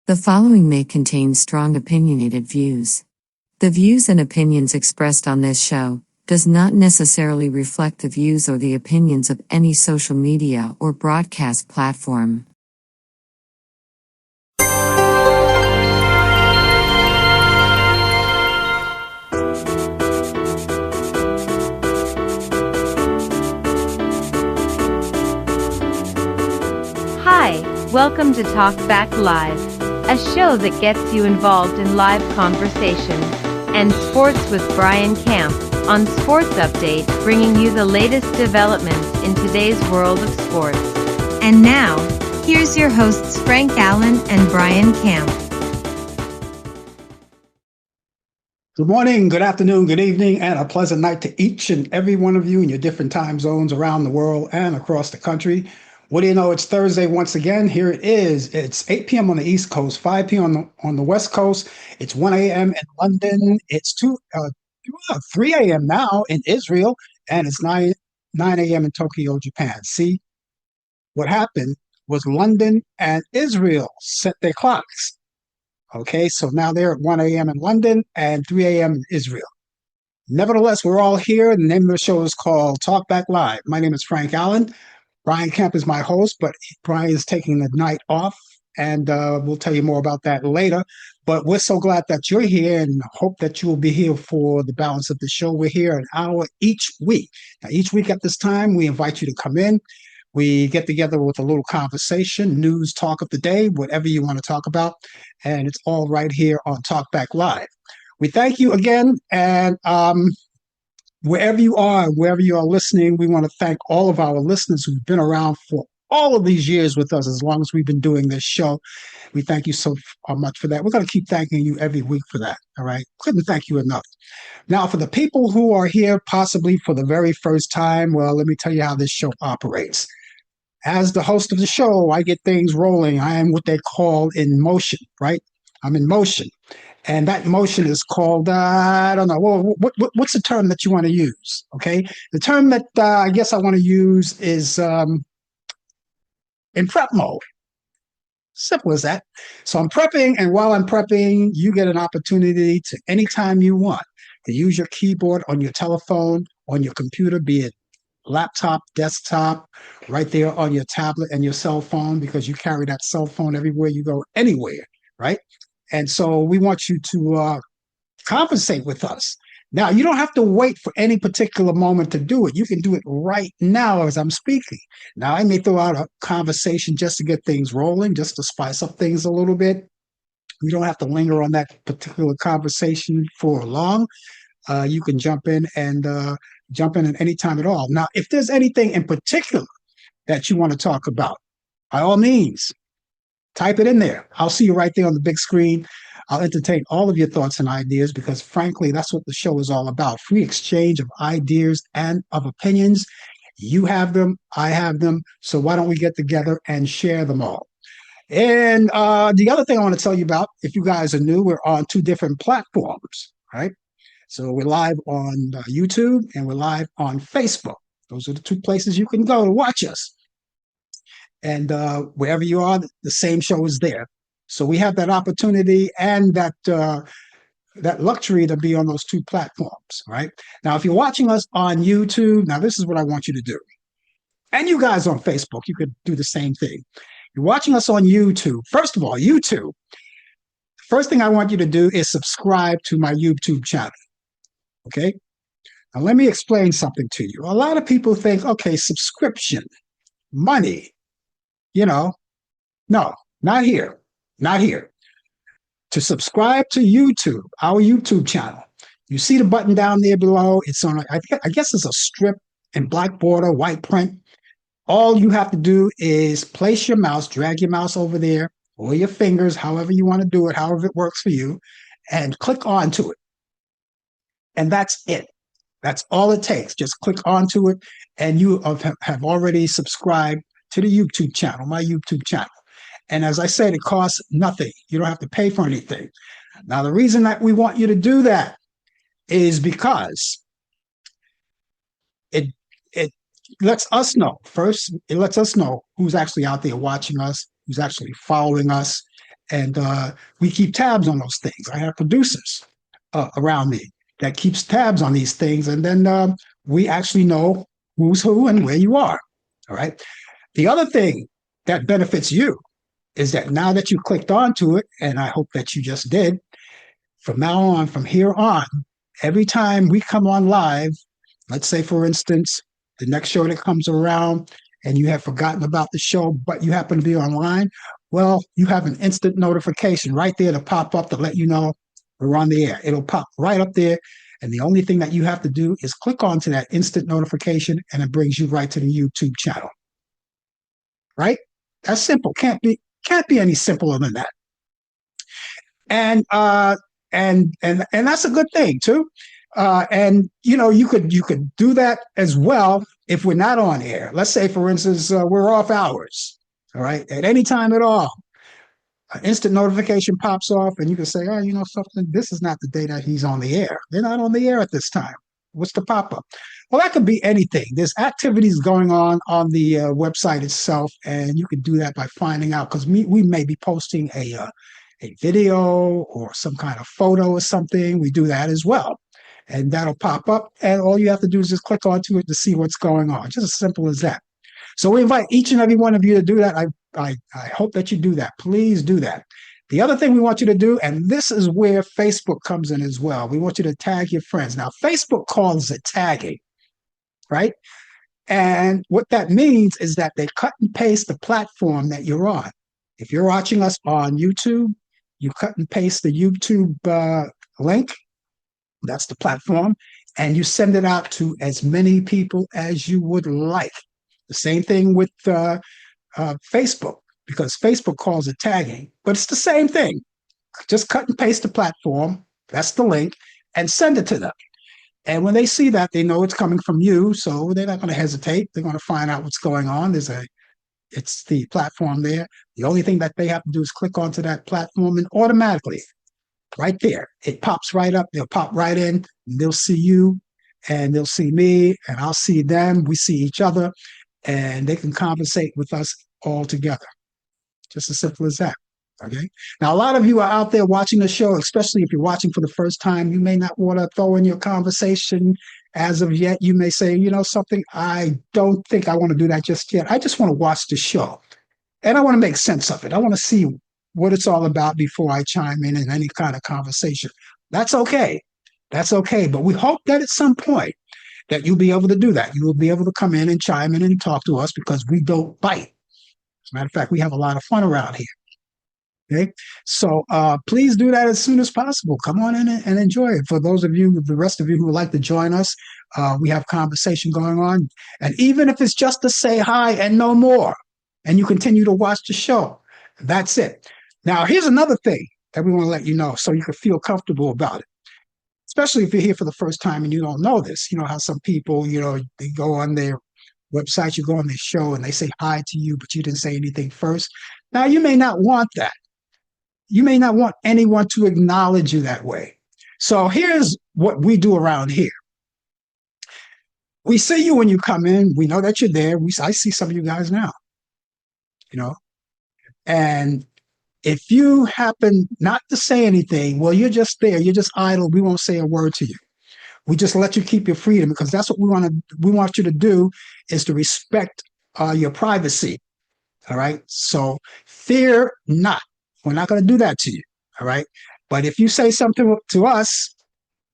The following may contain strong opinionated views. The views and opinions expressed on this show does not necessarily reflect the views or the opinions of any social media or broadcast platform. Hi, welcome to Talk Back Live, a show that gets you involved in live conversations and sports with Brian Camp on Sports Update, bringing you the latest developments in today's world of sports. And now, here's your hosts Frank Allan and Brian Camp. Good morning, good afternoon, good evening, and a pleasant night to each and every one of you in your different time zones around the world and across the country. What do you know? It's Thursday once again. Here it is. It's 8 p.m. on the East Coast, 5 p.m. on the West Coast. It's 1 a.m. in London. It's 3 a.m. now in Israel, and it's 9 a.m. in Tokyo, Japan. See, what happened was London and Israel set their clocks. Okay, so now they're at 1 a.m. in London and 3 a.m. in Israel. Nevertheless, we're all here. The name of the show is called Talk Back Live. My name is Frank Allan. Brian Kemp is my host, but Brian is taking the night off, and we'll tell you more about that later. But we're so glad that you're here and hope that you will be here for the balance of the show. We're here an hour each week. Now, each week at this time, we invite you to come in. We get together with a little conversation, news, talk of the day, whatever you want to talk about, and it's all right here on Talk Back Live. We thank you again, and wherever you are listening, we want to thank all of our listeners who've been around for all of these years with us, as long as we've been doing this show. We thank you so much for that. We're going to keep thanking you every week for that, all right? Couldn't thank you enough. Now, for the people who are here possibly for the very first time, well, let me tell you how this show operates. As the host of the show, I get things rolling. I am what they call in motion, right? I'm in motion. And that motion is called, I don't know, well, what's the term that you want to use, okay? The term that I guess I want to use is in prep mode. Simple as that. So I'm prepping, and while I'm prepping, you get an opportunity to, anytime you want, to use your keyboard on your telephone, on your computer, be it laptop, desktop, right there on your tablet and your cell phone, because you carry that cell phone everywhere you go, anywhere, right? And so we want you to conversate with us. Now, you don't have to wait for any particular moment to do it. You can do it right now as I'm speaking. Now, I may throw out a conversation just to get things rolling, just to spice up things a little bit. You don't have to linger on that particular conversation for long. You can jump in at any time at all. Now, if there's anything in particular that you want to talk about, by all means, type it in there. I'll see you right there on the big screen. I'll entertain all of your thoughts and ideas because, frankly, that's what the show is all about. Free exchange of ideas and of opinions. You have them. I have them. So why don't we get together and share them all? And the other thing I want to tell you about, if you guys are new, we're on 2 different platforms, right? So we're live on YouTube and we're live on Facebook. Those are the 2 places you can go to watch us. And wherever you are, the same show is there. So we have that opportunity and that luxury to be on those 2 platforms, right? Now, if you're watching us on YouTube, now this is what I want you to do. And you guys on Facebook, you could do the same thing. You're watching us on YouTube. First of all, YouTube. First thing I want you to do is subscribe to my YouTube channel, okay? Now, let me explain something to you. A lot of people think, okay, subscription, money, no, not here. Not here. To subscribe to YouTube, our YouTube channel, you see the button down there below. It's on, I guess it's a strip in black border, white print. All you have to do is place your mouse, drag your mouse over there, or your fingers, however you want to do it, however it works for you, and click onto it. And that's it. That's all it takes. Just click onto it, and you have already subscribed to the YouTube channel, my YouTube channel. And as I said, it costs nothing. You don't have to pay for anything. Now, the reason that we want you to do that is because it lets us know. First, it lets us know who's actually out there watching us, who's actually following us. And we keep tabs on those things. I have producers around me that keeps tabs on these things. And then we actually know who's who and where you are. All right. The other thing that benefits you is that now that you clicked onto it, and I hope that you just did, from now on, from here on, every time we come on live, let's say, for instance, the next show that comes around and you have forgotten about the show, but you happen to be online, well, you have an instant notification right there to pop up to let you know we're on the air. It'll pop right up there. And the only thing that you have to do is click onto that instant notification and it brings you right to the YouTube channel. Right? That's simple. Can't be any simpler than that. And that's a good thing too. And you could do that as well if we're not on air. Let's say, for instance, we're off hours. All right, at any time at all, an instant notification pops off, and you can say, "Oh, something. This is not the day that he's on the air. They're not on the air at this time. What's the pop up?" Well, that could be anything. There's activities going on the website itself, and you can do that by finding out, because we may be posting a video or some kind of photo or something. We do that as well. And that'll pop up. And all you have to do is just click onto it to see what's going on. Just as simple as that. So we invite each and every one of you to do that. I hope that you do that. Please do that. The other thing we want you to do, and this is where Facebook comes in as well. We want you to tag your friends. Now, Facebook calls it tagging, right? And what that means is that they cut and paste the platform that you're on. If you're watching us on YouTube, you cut and paste the YouTube link. That's the platform. And you send it out to as many people as you would like. The same thing with Facebook, because Facebook calls it tagging. But it's the same thing. Just cut and paste the platform. That's the link. And send it to them. And when they see that, they know it's coming from you. So they're not going to hesitate. They're going to find out what's going on. It's the platform there. The only thing that they have to do is click onto that platform, and automatically, right there, it pops right up. They'll pop right in, and they'll see you, and they'll see me, and I'll see them. We see each other, and they can conversate with us all together. Just as simple as that. Okay. Now, a lot of you are out there watching the show, especially if you're watching for the first time. You may not want to throw in your conversation as of yet. You may say, something, I don't think I want to do that just yet. I just want to watch the show. And I want to make sense of it. I want to see what it's all about before I chime in any kind of conversation. That's okay. That's okay. But we hope that at some point that you'll be able to do that. You will be able to come in and chime in and talk to us, because we don't bite. As a matter of fact, we have a lot of fun around here. Okay, so please do that as soon as possible. Come on in and enjoy it. For those of you, the rest of you who would like to join us, we have conversation going on. And even if it's just to say hi and no more, and you continue to watch the show, that's it. Now, here's another thing that we want to let you know so you can feel comfortable about it. Especially if you're here for the first time and you don't know this. You know how some people, they go on their website, you go on their show, and they say hi to you, but you didn't say anything first. Now, you may not want that. You may not want anyone to acknowledge you that way. So here's what we do around here. We see you when you come in. We know that you're there. I see some of you guys now, and if you happen not to say anything, well, you're just there. You're just idle. We won't say a word to you. We just let you keep your freedom, because that's what we want you to do, is to respect your privacy. All right. So fear not. We're not going to do that to you. All right. But if you say something to us,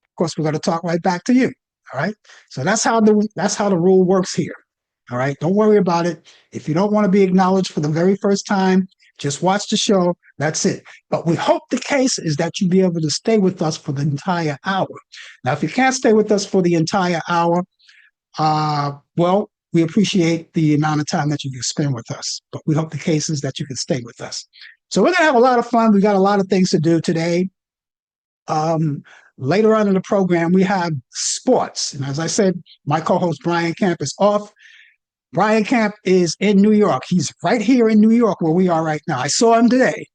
of course, we're going to talk right back to you. All right. So that's how the rule works here. All right. Don't worry about it. If you don't want to be acknowledged for the very first time, just watch the show. That's it. But we hope the case is that you be able to stay with us for the entire hour. Now, if you can't stay with us for the entire hour, well, we appreciate the amount of time that you can spend with us. But we hope the case is that you can stay with us. So we're going to have a lot of fun. We got a lot of things to do today. Later on in the program, we have sports. And as I said, my co-host Brian Camp is off. Brian Camp is in New York. He's right here in New York where we are right now. I saw him today,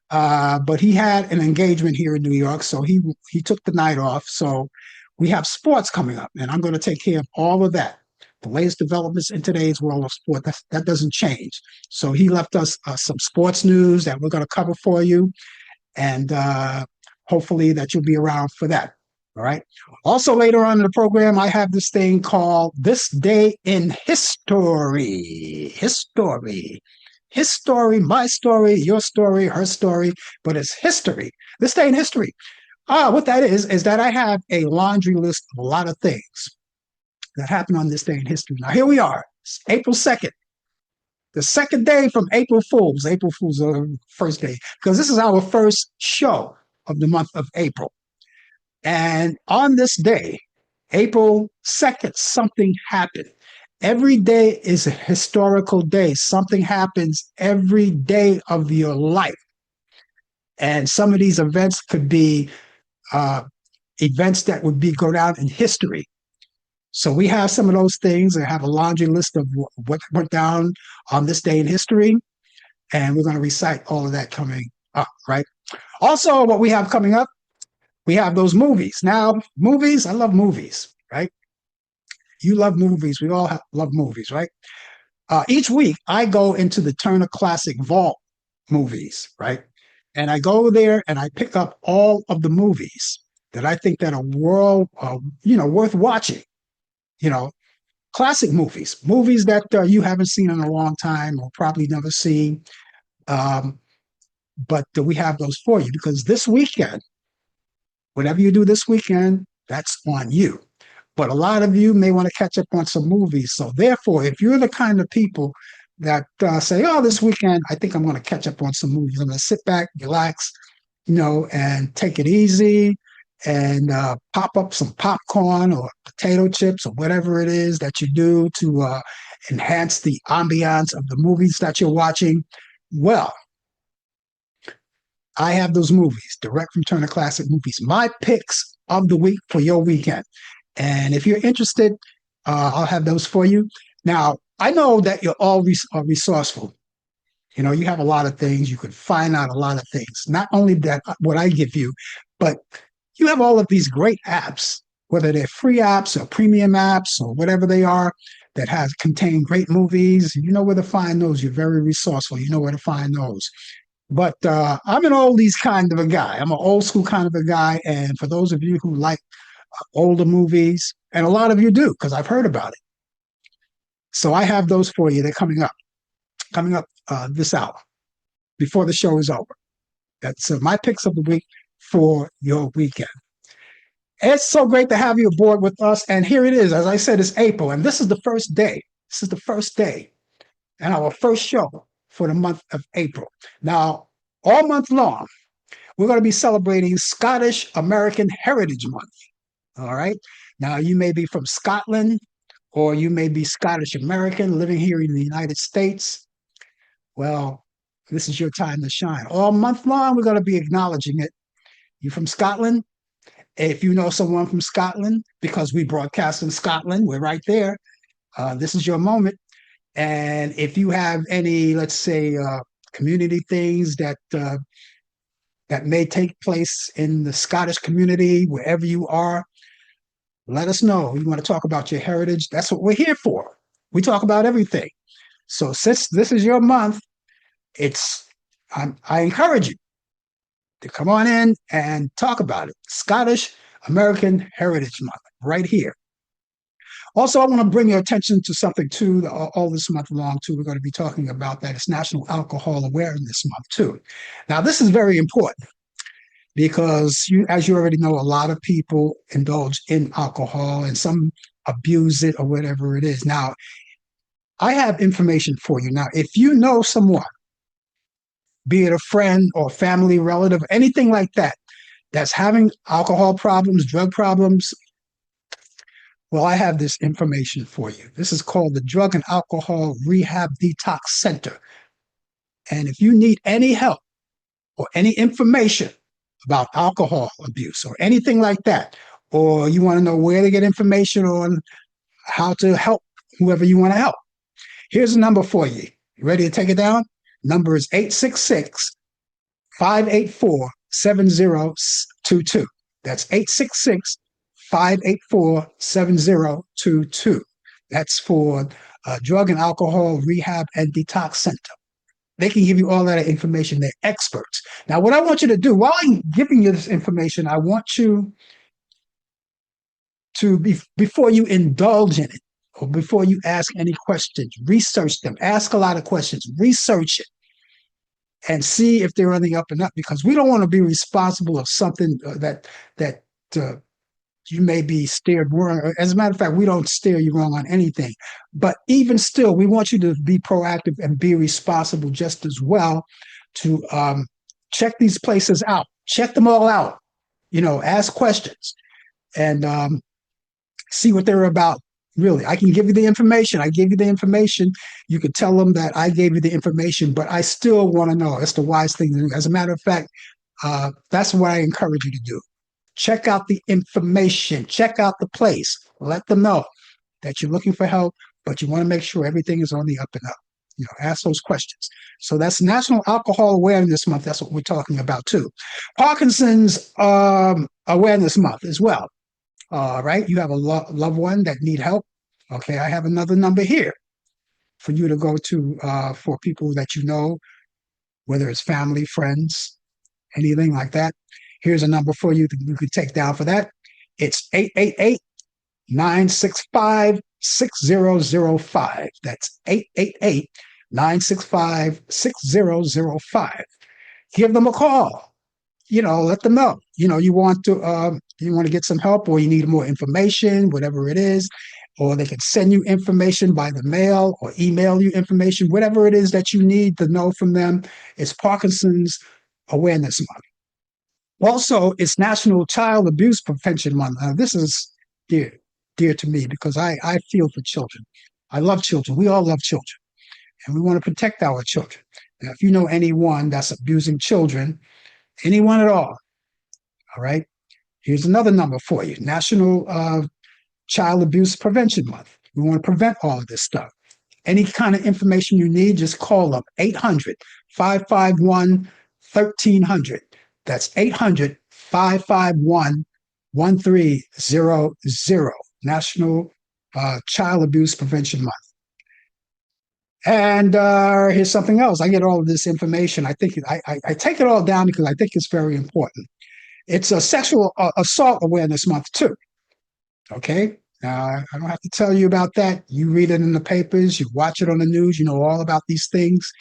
but he had an engagement here in New York, so he took the night off. So we have sports coming up, and I'm going to take care of all of that. the latest developments in today's world of sport. That doesn't change. So he left us some sports news that we're going to cover for you, and hopefully that you'll be around for that. All right. Also, later on in the program, I have this thing called This Day in History. His story, my story, your story, her story, but it's history. This Day in History. What that is that I have a laundry list of a lot of things that happened on this day in history. Now, here we are. It's April 2nd. The second day from April Fools. April Fools are the first day, because this is our first show of the month of April. And on this day, April 2nd, something happened. Every day is a historical day. Something happens every day of your life. And some of these events could be events that would go down in history. So we have some of those things and have a laundry list of what went down on this day in history. And we're going to recite all of that coming up, right? Also, what we have coming up, we have those movies. Now, movies, I love movies, right? You love movies. We all love movies, right? Each week, I go into the Turner Classic Vault movies, right? And I go there and I pick up all of the movies that I think that are worth watching. Classic movies that you haven't seen in a long time or probably never seen. But we have those for you, because this weekend, whatever you do this weekend, that's on you. But a lot of you may want to catch up on some movies. So therefore, if you're the kind of people that say, this weekend, I think I'm going to catch up on some movies. I'm going to sit back, relax, and take it easy and pop up some popcorn or potato chips or whatever it is that you do to enhance the ambiance of the movies that you're watching. Well, I have those movies direct from Turner Classic Movies, my picks of the week for your weekend. And if you're interested, I'll have those for you. Now, I know that you're all resourceful. You have a lot of things. You could find out a lot of things. Not only that, what I give you, but you have all of these great apps, whether they're free apps or premium apps or whatever they are, that contain great movies. You know where to find those. You're very resourceful. You know where to find those. But I'm an oldies kind of a guy. I'm an old school kind of a guy. And for those of you who like older movies, and a lot of you do, because I've heard about it. So I have those for you. They're coming up this hour before the show is over. That's my picks of the week for your weekend. It's so great to have you aboard with us. And here it is. As I said, it's April, and this is the first day. This is the first day and our first show for the month of April. Now, all month long, we're going to be celebrating Scottish American Heritage Month. All right. Now, you may be from Scotland, or you may be Scottish American living here in the United States. Well, this is your time to shine. All month long, we're going to be acknowledging it. You from Scotland? If you know someone from Scotland, because we broadcast in Scotland, we're right there. This is your moment. And if you have any, let's say, community things that may take place in the Scottish community, wherever you are, let us know. You want to talk about your heritage? That's what we're here for. We talk about everything. So since this is your month, I encourage you to come on in and talk about it. Scottish American Heritage Month, right here. Also, I want to bring your attention to something too, all this month long too. We're going to be talking about that. It's National Alcohol Awareness Month too. Now, this is very important because as you already know, a lot of people indulge in alcohol and some abuse it or whatever it is. Now, I have information for you. Now, if you know someone, be it a friend or family relative, anything like that, that's having alcohol problems, drug problems, well, I have this information for you. This is called the Drug and Alcohol Rehab Detox Center. And if you need any help or any information about alcohol abuse or anything like that, or you want to know where to get information on how to help whoever you want to help, here's a number for you. You ready to take it down? Number is 866-584-7022. That's 866-584-7022. That's for Drug and Alcohol Rehab and Detox Center. They can give you all that information. They're experts. Now, what I want you to do while I'm giving you this information, I want you to, before you indulge in it, or before you ask any questions, research them. Ask a lot of questions. Research it and see if they're on the up and up, because we don't want to be responsible of something that you may be steered wrong. As a matter of fact, we don't steer you wrong on anything. But even still, we want you to be proactive and be responsible just as well to check these places out. Check them all out. Ask questions and see what they're about. Really, I can give you the information. I gave you the information. You could tell them that I gave you the information, but I still want to know. That's the wise thing to do. As a matter of fact, that's what I encourage you to do. Check out the information. Check out the place. Let them know that you're looking for help, but you want to make sure everything is on the up and up. Ask those questions. So that's National Alcohol Awareness Month. That's what we're talking about too. Parkinson's Awareness Month as well. All right, you have a loved one that need help. Okay, I have another number here for you to go to for people that you know, whether it's family, friends, anything like that. Here's a number for you that you can take down for that. It's 888-965-6005. That's 888-965-6005. Give them a call. Let them know. You want to get some help, or you need more information, whatever it is, or they can send you information by the mail or email you information, whatever it is that you need to know from them. It's Parkinson's Awareness Month. Also, it's National Child Abuse Prevention Month. Now, this is dear to me because I feel for children. I love children. We all love children, and we want to protect our children. Now, if you know anyone that's abusing children, anyone at all right, here's another number for you. National Child Abuse Prevention Month. We want to prevent all of this stuff. Any kind of information you need, just call them. 800-551-1300. That's 800-551-1300. National Child Abuse Prevention Month. And here's something else. I get all of this information. I think I take it all down because I think it's very important. It's a Sexual Assault Awareness Month too. Okay. Now, I don't have to tell you about that. You read it in the papers. You watch it on the news. You know all about these things.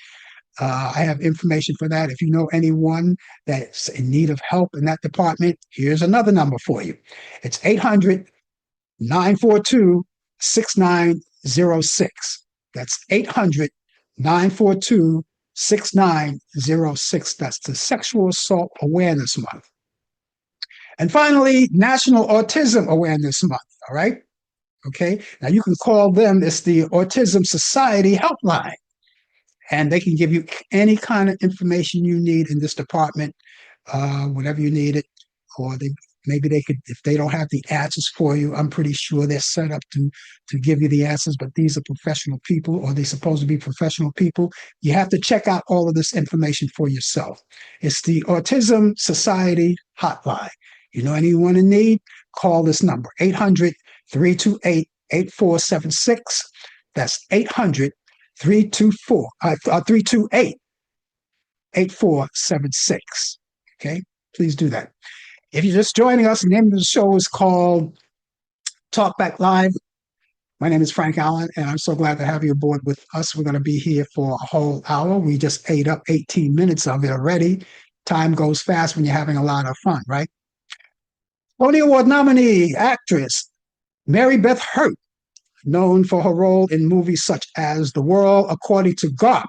I have information for that. If you know anyone that's in need of help in that department, here's another number for you. It's 800-942-6906. That's 800-942-6906. That's the Sexual Assault Awareness Month. And finally, National Autism Awareness Month. All right. Okay. Now you can call them. It's the Autism Society Helpline. And they can give you any kind of information you need in this department, whenever you need it. Or maybe they could, if they don't have the answers for you, I'm pretty sure they're set up to give you the answers. But these are professional people, or they're supposed to be professional people. You have to check out all of this information for yourself. It's the Autism Society Hotline. You know anyone in need? Call this number, 800-328-8476. That's 800-328-8476. Okay, please do that. If you're just joining us, the name of the show is called Talk Back Live. My name is Frank Allan, and I'm so glad to have you aboard with us. We're going to be here for a whole hour. We just ate up 18 minutes of it already. Time goes fast when you're having a lot of fun, right? Tony Award nominee actress Mary Beth Hurt, known for her role in movies such as The World According to God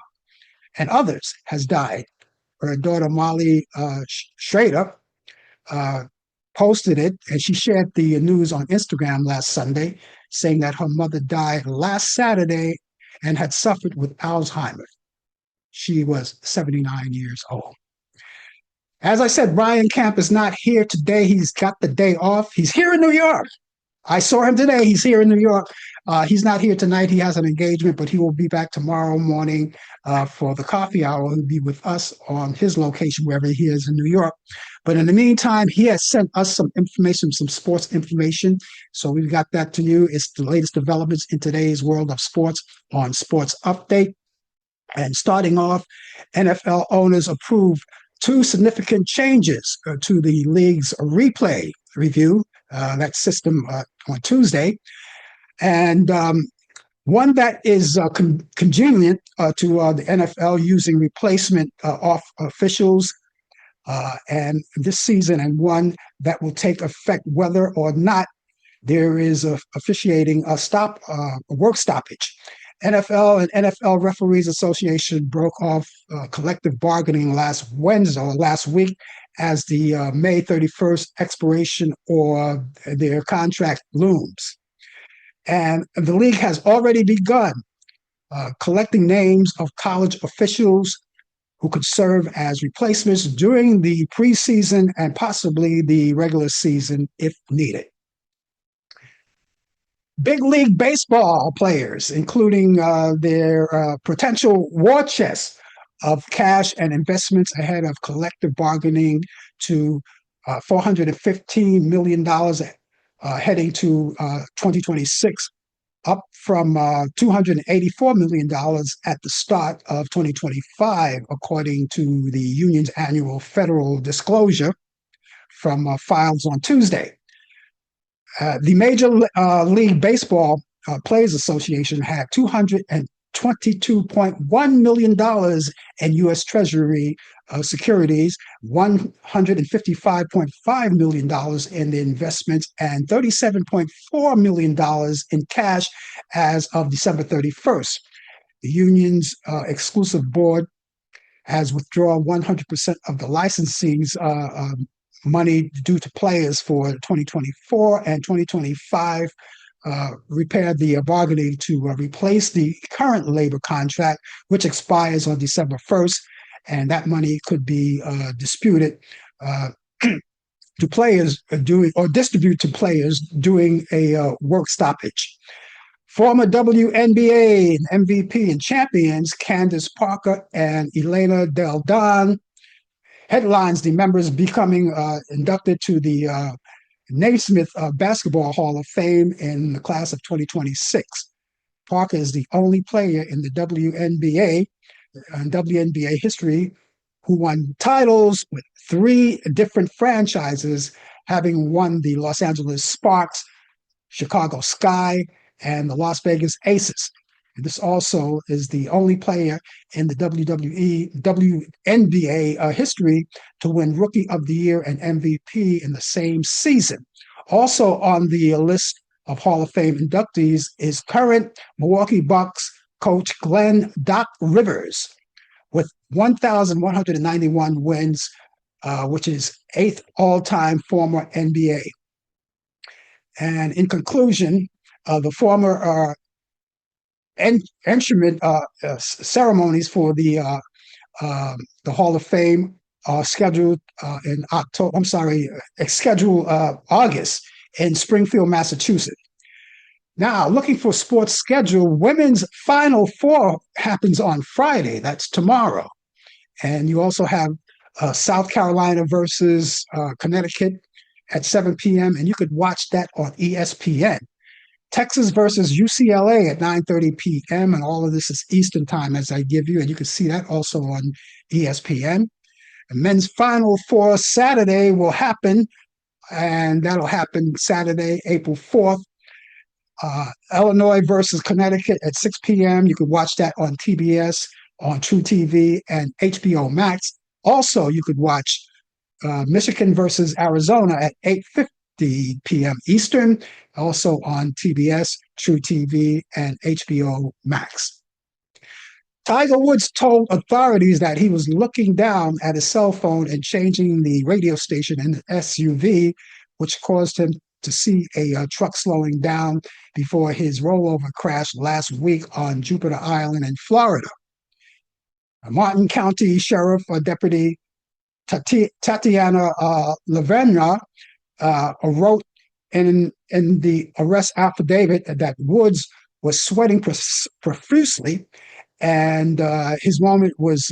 and others, has died. Her daughter Molly Schrader posted it, and she shared the news on Instagram last Sunday, saying that her mother died last Saturday and had suffered with Alzheimer's. She was 79 years old. As I said, Brian Camp is not here today. He's got the day off. He's here in New York. I saw him today. He's here in New York. He's not here tonight. He has an engagement, but he will be back tomorrow morning for the coffee hour. He'll be with us on his location, wherever he is in New York. But in the meantime, he has sent us some information, some sports information. So we've got that to you. It's the latest developments in today's world of sports on Sports Update. And starting off, NFL owners approved two significant changes to the league's replay review, that system on Tuesday. And one that is congenient to the NFL using replacement off officials and this season, and one that will take effect whether or not there is a officiating a work stoppage. NFL and NFL Referees Association broke off collective bargaining last Wednesday or last week as the May 31st expiration or their contract looms. And the league has already begun collecting names of college officials who could serve as replacements during the preseason and possibly the regular season if needed. Big League Baseball players, including their potential war chest of cash and investments ahead of collective bargaining to $415 million heading to 2026, up from $284 million at the start of 2025, according to the union's annual federal disclosure from files on Tuesday. The Major League Baseball Players Association had $222.1 million in U.S. Treasury securities, $155.5 million in the investments, and $37.4 million in cash as of December 31st. The union's exclusive board has withdrawn 100% of the licensing's money due to players for 2024 and 2025, repaired the bargaining to replace the current labor contract, which expires on December 1st, and that money could be disputed to players doing or distribute to players doing a work stoppage. Former WNBA MVP and champions Candace Parker and Elena Del Don headlines the members becoming inducted to the Naismith Basketball Hall of Fame in the class of 2026. Parker is the only player in the WNBA and WNBA history who won titles with three different franchises, having won the Los Angeles Sparks, Chicago Sky, and the Las Vegas Aces. And this also is the only player in the WNBA history to win Rookie of the Year and MVP in the same season. Also on the list of Hall of Fame inductees is current Milwaukee Bucks coach Glenn Doc Rivers with 1,191 wins, which is eighth all-time former NBA. And in conclusion, the former instrument ceremonies for the Hall of Fame are scheduled in October. Scheduled August in Springfield, Massachusetts. Now, looking for sports schedule, women's Final Four happens on Friday. That's tomorrow, and you also have South Carolina versus Connecticut at 7 p.m. and you could watch that on ESPN. Texas versus UCLA at 9:30 p.m. and all of this is Eastern time as I give you, and you can see that also on ESPN. The men's Final Four Saturday will happen, and that'll happen Saturday, April 4th. Illinois versus Connecticut at 6 p.m. You can watch that on TBS, on True TV, and HBO Max. Also, you could watch Michigan versus Arizona at 8:50 p.m. Eastern, also on TBS, True TV, and HBO Max. Tiger Woods told authorities that he was looking down at his cell phone and changing the radio station in the SUV, which caused him to see a truck slowing down before his rollover crash last week on Jupiter Island in Florida. Martin County Sheriff Deputy Tatiana Lavena wrote in the arrest affidavit that Woods was sweating profusely, and his movement was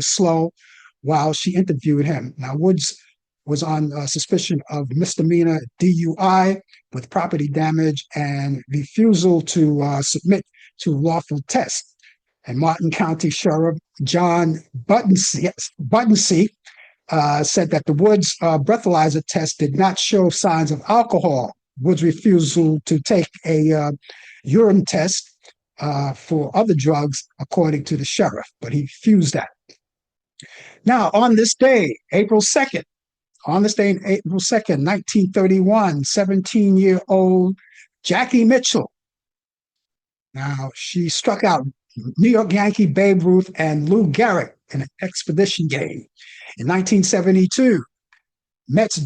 slow while she interviewed him. Now Woods was on suspicion of misdemeanor DUI with property damage and refusal to submit to lawful tests. And Martin County Sheriff John Buttonsee said that the Woods breathalyzer test did not show signs of alcohol. Woods' refusal to take a urine test for other drugs, according to the sheriff, but he refused that. Now, on this day, April 2nd, 1931, 17-year-old Jackie Mitchell. Now, she struck out New York Yankee Babe Ruth and Lou Gehrig in an exhibition game. In 1972, Mets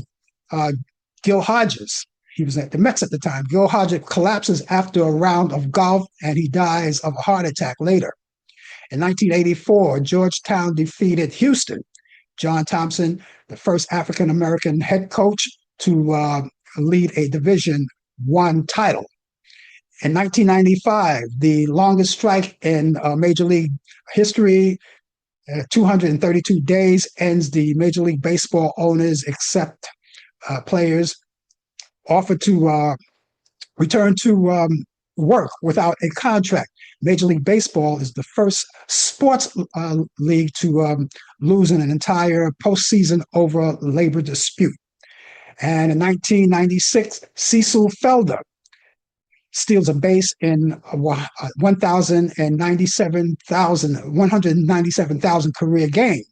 Gil Hodges, he was at the Mets at the time. Gil Hodges collapses after a round of golf and he dies of a heart attack later. In 1984, Georgetown defeated Houston. John Thompson, the first African-American head coach to lead a Division I title. In 1995, the longest strike in Major League history, 232 days, ends the Major League Baseball owners, except players, offered to return to work without a contract. Major League Baseball is the first sports league to lose in an entire postseason over a labor dispute. And in 1996, Cecil Felder steals a base in 197,000 career game,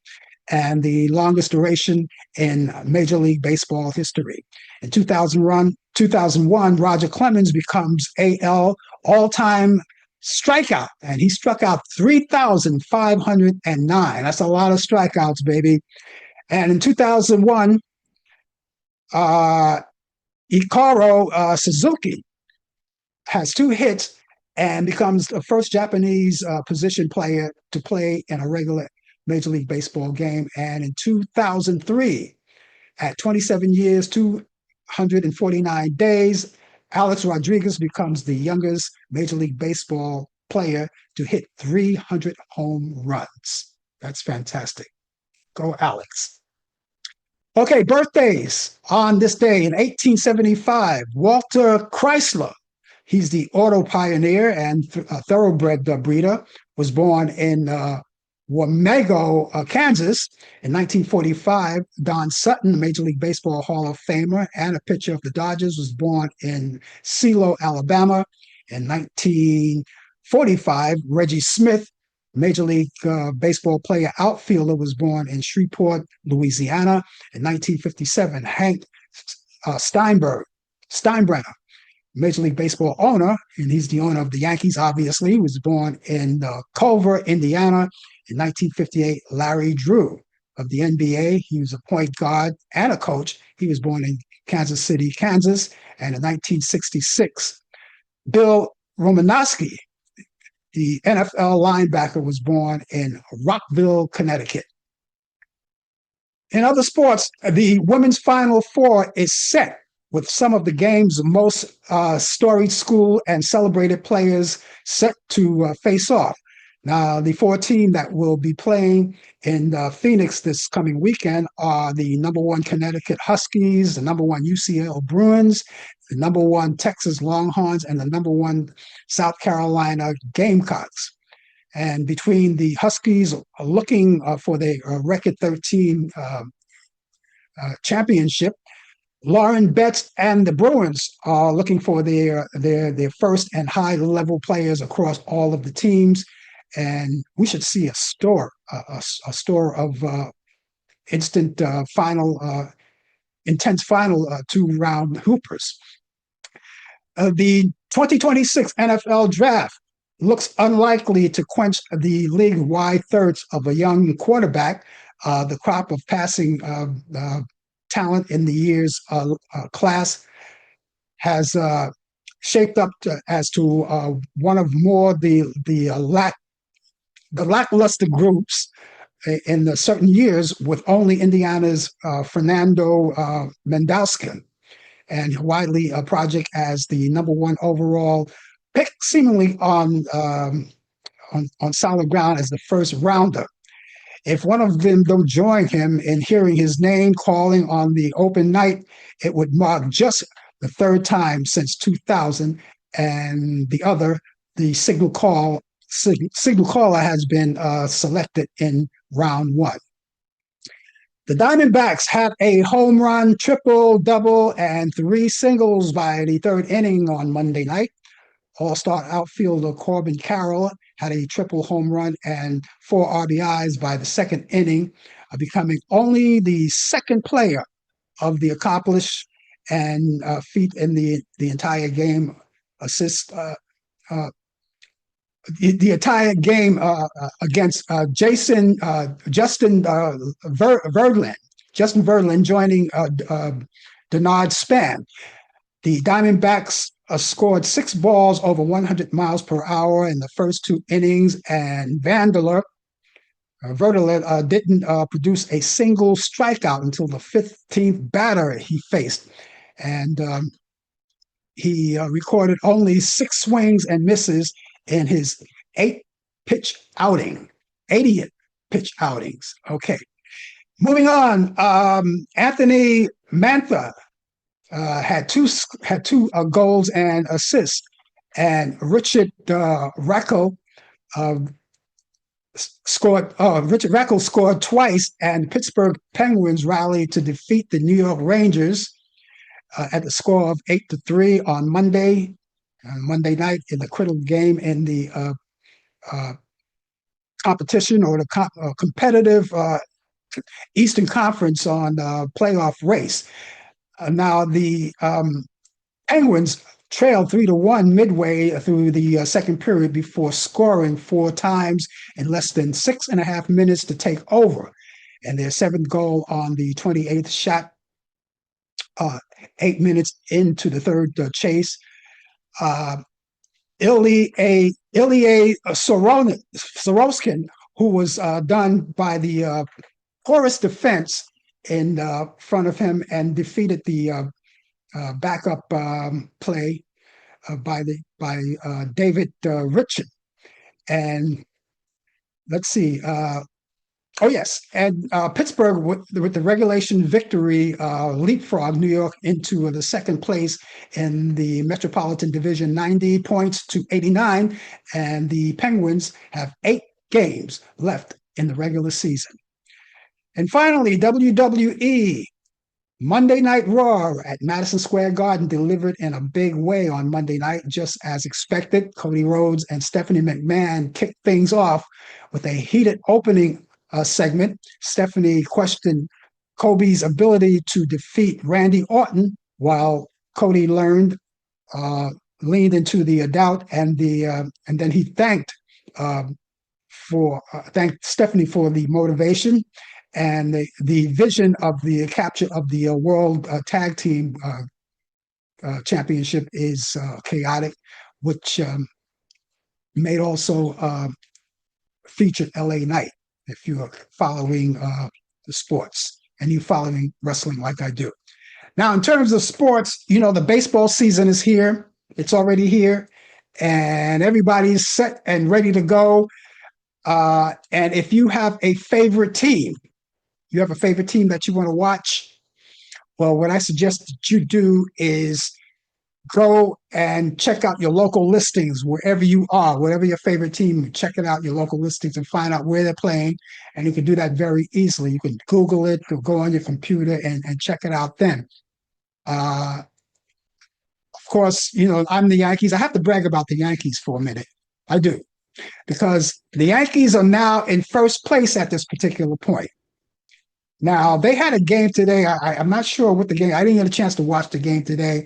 and the longest duration in Major League Baseball history. In 2001, Roger Clemens becomes AL all-time strikeout, and he struck out 3,509. That's a lot of strikeouts, baby. And in 2001, Ikaro Suzuki has 2 hits and becomes the first Japanese position player to play in a regular Major League Baseball game. And in 2003, at 27 years, 249 days, Alex Rodriguez becomes the youngest Major League Baseball player to hit 300 home runs. That's fantastic. Go, Alex. Okay, birthdays on this day. In 1875, Walter Chrysler, he's the auto pioneer and thoroughbred breeder, was born in Wamego, Kansas. In 1945, Don Sutton, Major League Baseball Hall of Famer and a pitcher of the Dodgers, was born in Silo, Alabama. In 1945, Reggie Smith, Major League Baseball player outfielder, was born in Shreveport, Louisiana. In 1957, Hank Steinbrenner, Major League Baseball owner, and he's the owner of the Yankees, obviously. He was born in Culver, Indiana. In 1958, Larry Drew of the NBA. He was a point guard and a coach. He was born in Kansas City, Kansas. And in 1966, Bill Romanowski, the NFL linebacker, was born in Rockville, Connecticut. In other sports, the women's Final Four is set, with some of the game's most storied school and celebrated players set to face off. Now, the 4 teams that will be playing in Phoenix this coming weekend are the #1 Connecticut Huskies, the #1 UCL Bruins, the #1 Texas Longhorns, and the #1 South Carolina Gamecocks. And between the Huskies looking for their record 13 championship, Lauren Betts and the Bruins are looking for their first and high-level players across all of the teams. And we should see a store of instant intense final 2-round hoopers. The 2026 NFL draft looks unlikely to quench the league-wide thirst of a young quarterback. The crop of passing talent in the year's class has shaped up as to one of more the lackluster groups in the certain years with only Indiana's Fernando Mendowski, and widely a project as the number one overall pick, seemingly on solid ground as the first rounder. If one of them don't join him in hearing his name calling on the open night, it would mark just the third time since 2000, and the other, the signal caller, has been selected in round one. The Diamondbacks had a home run, triple, double, and 3 singles by the third inning on Monday night. All-star outfielder Corbin Carroll had a triple home run and 4 RBIs by the second inning, becoming only the second player of the accomplished and feat in the entire game assist the entire game against Justin Verlin joining Denard Span. The Diamondbacks scored 6 balls over 100 miles per hour in the first 2 innings, and Verlander didn't produce a single strikeout until the 15th batter he faced. And he recorded only 6 swings and misses in his 80th pitch outings. Okay. Moving on, Anthony Mantha had two goals and assists, and Richard Rackle scored twice, and Pittsburgh Penguins rallied to defeat the New York Rangers at the score of 8-3 on Monday night in the critical game in the competition, or the competitive Eastern Conference on playoff race. Now the Penguins trailed 3-1 midway through the second period before scoring 4 times in less than 6.5 minutes to take over, and their 7th goal on the 28th shot 8 minutes into the third chase. Ilya Sorokin, who was done by the porous defense in front of him, and defeated the backup play by David Richard. And let's see. And Pittsburgh, with the regulation victory, leapfrogged New York into the second place in the Metropolitan Division, 90 points to 89, and the Penguins have 8 games left in the regular season. And finally, WWE. Monday Night Raw at Madison Square Garden delivered in a big way on Monday night, just as expected. Cody Rhodes and Stephanie McMahon kicked things off with a heated opening segment. Stephanie questioned Kobe's ability to defeat Randy Orton, while Cody leaned into the doubt, and then he thanked Stephanie for the motivation and the vision of the capture of the World Tag Team Championship is chaotic, which may also feature LA Knight, if you're following the sports and you're following wrestling like I do. Now, in terms of sports, the baseball season is here. It's already here, and everybody's set and ready to go. And if you have a favorite team, that you want to watch, well, what I suggest that you do is go and check out your local listings wherever you are, whatever your favorite team, check it out, your local listings, and find out where they're playing. And you can do that very easily. You can Google it, or go on your computer and check it out then. Of course, I'm the Yankees. I have to brag about the Yankees for a minute. I do. Because the Yankees are now in first place at this particular point. Now, they had a game today. I'm not sure what the game, I didn't get a chance to watch the game today,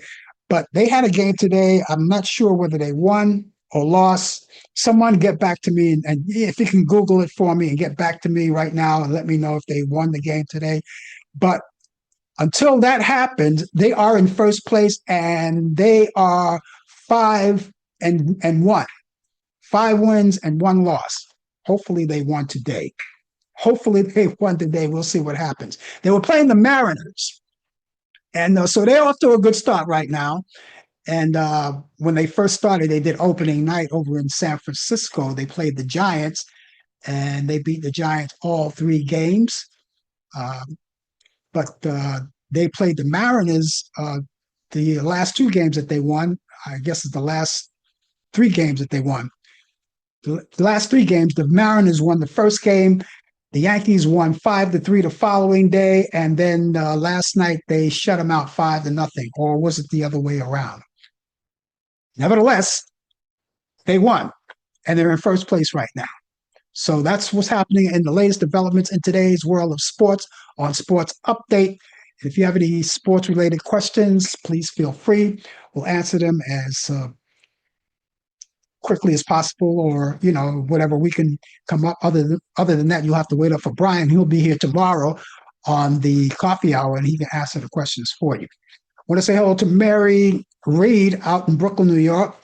but they had a game today. I'm not sure whether they won or lost. Someone get back to me, and if you can Google it for me and get back to me right now and let me know if they won the game today. But until that happens, they are in first place, and they are 5-1. 5 wins and 1 loss. Hopefully they won today. Hopefully they won today. We'll see what happens. They were playing the Mariners. And so they're off to a good start right now. And when they first started, they did opening night over in San Francisco. They played the Giants, and they beat the Giants all 3 games. But they played the Mariners the last 2 games that they won. I guess it's the last 3 games that they won. The last 3 games, the Mariners won the first game. The Yankees won 5-3 the following day, and then last night they shut them out 5-0, or was it the other way around? Nevertheless, they won, and they're in first place right now. So that's what's happening in the latest developments in today's world of sports on Sports Update. If you have any sports-related questions, please feel free. We'll answer them as quickly as possible, or whatever we can come up. Other than that, you'll have to wait up for Brian. He'll be here tomorrow on the coffee hour, and he can answer the questions for you. I want to say hello to Mary Reed out in Brooklyn, New York.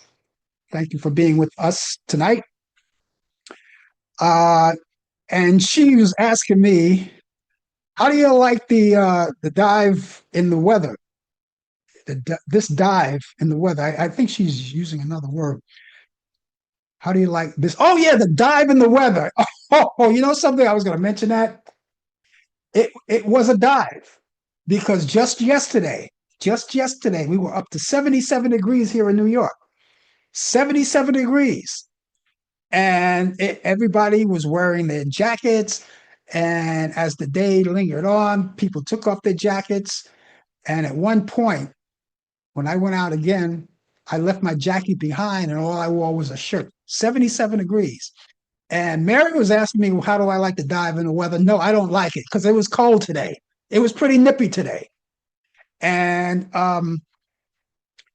Thank you for being with us tonight. And she was asking me, how do you like the dive in the weather? This dive in the weather. I think she's using another word. How do you like this? Oh, yeah, the dive in the weather. Oh, you know something? I was going to mention that. It was a dive, because just yesterday, we were up to 77 degrees here in New York. 77 degrees. And everybody was wearing their jackets. And as the day lingered on, people took off their jackets. And at one point, when I went out again, I left my jacket behind, and all I wore was a shirt. 77 degrees. And Mary was asking me, well, how do I like to dive in the weather? No, I don't like it, because it was cold today. It was pretty nippy today. And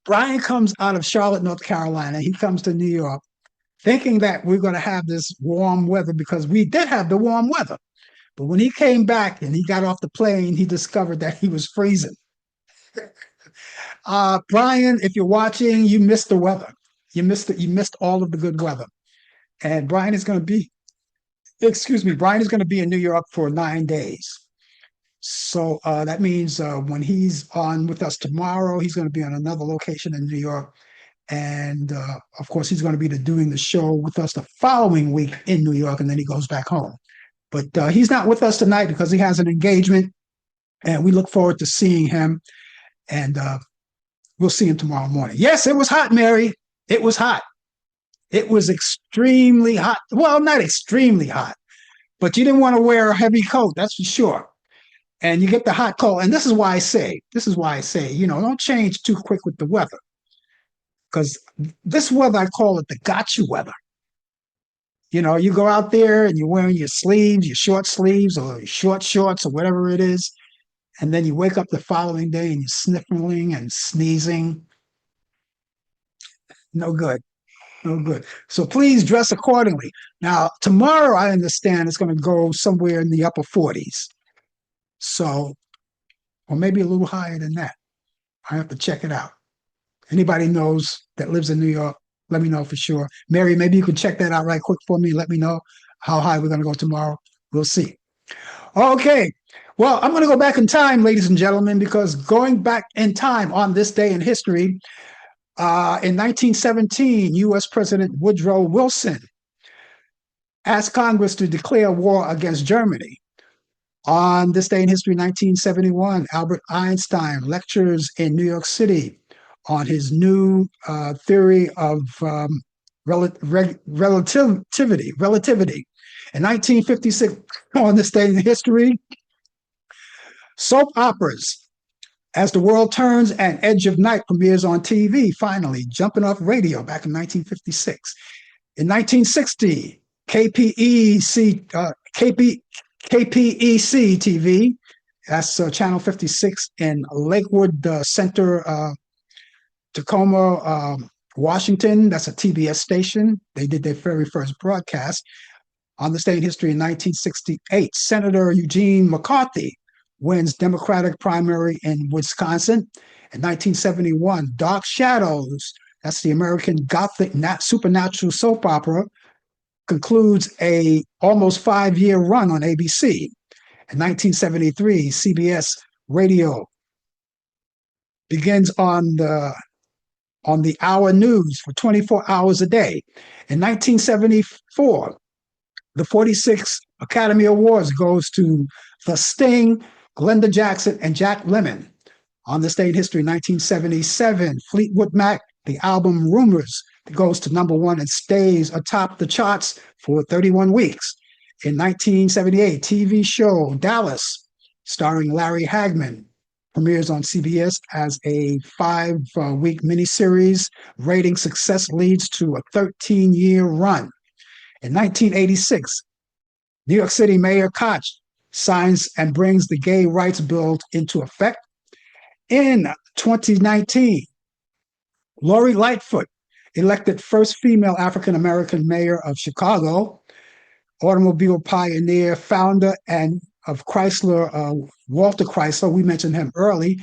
Brian comes out of Charlotte, North Carolina. He comes to New York thinking that we're going to have this warm weather, because we did have the warm weather. But when he came back and he got off the plane, he discovered that he was freezing. Brian, if you're watching, you missed the weather. You missed all of the good weather. And Brian is going to be in New York for 9 days. So that means when he's on with us tomorrow, he's going to be on another location in New York. And of course, he's going to be doing the show with us the following week in New York, and then he goes back home. But he's not with us tonight because he has an engagement, and we look forward to seeing him. And we'll see him tomorrow morning. Yes, it was hot, Mary. It was hot. It was extremely hot. Well, not extremely hot, but you didn't want to wear a heavy coat, that's for sure. And you get the hot cold. And this is why I say, don't change too quick with the weather. Because this weather, I call it the gotcha weather. You go out there and you're wearing your sleeves, your short sleeves, or your short shorts, or whatever it is. And then you wake up the following day and you're sniffling and sneezing. No good. No good. So please dress accordingly. Now, tomorrow, I understand it's going to go somewhere in the upper 40s. So, or maybe a little higher than that. I have to check it out. Anybody knows that lives in New York, let me know for sure. Mary, maybe you can check that out right quick for me. Let me know how high we're going to go tomorrow. We'll see. Okay. Well, I'm going to go back in time, ladies and gentlemen, because going back in time on this day in history, in 1917, U.S. President Woodrow Wilson asked Congress to declare war against Germany. On this day in history, 1971, Albert Einstein lectures in New York City on his new theory of relativity. In 1956, on this day in history, soap operas As the World Turns and Edge of Night premieres on TV, finally, jumping off radio back in 1956. In 1960, KPEC TV, that's Channel 56 in Lakewood Center, Tacoma, Washington. That's a TBS station. They did their very first broadcast. On this day in history in 1968, Senator Eugene McCarthy wins Democratic primary in Wisconsin. In 1971, Dark Shadows, that's the American Gothic supernatural soap opera, concludes a almost 5-year run on ABC. In 1973, CBS Radio begins on the hour news for 24 hours a day. In 1974, the 46th Academy Awards goes to The Sting, Glenda Jackson, and Jack Lemmon. On this day in history, 1977, Fleetwood Mac, the album Rumors, goes to #1 and stays atop the charts for 31 weeks. In 1978, TV show Dallas, starring Larry Hagman, premieres on CBS as a 5-week miniseries. Rating success leads to a 13-year run. In 1986, New York City Mayor Koch signs and brings the gay rights bill into effect. In 2019, Lori Lightfoot, elected first female African-American mayor of Chicago, automobile pioneer, founder, and of Chrysler, Walter Chrysler. We mentioned him early.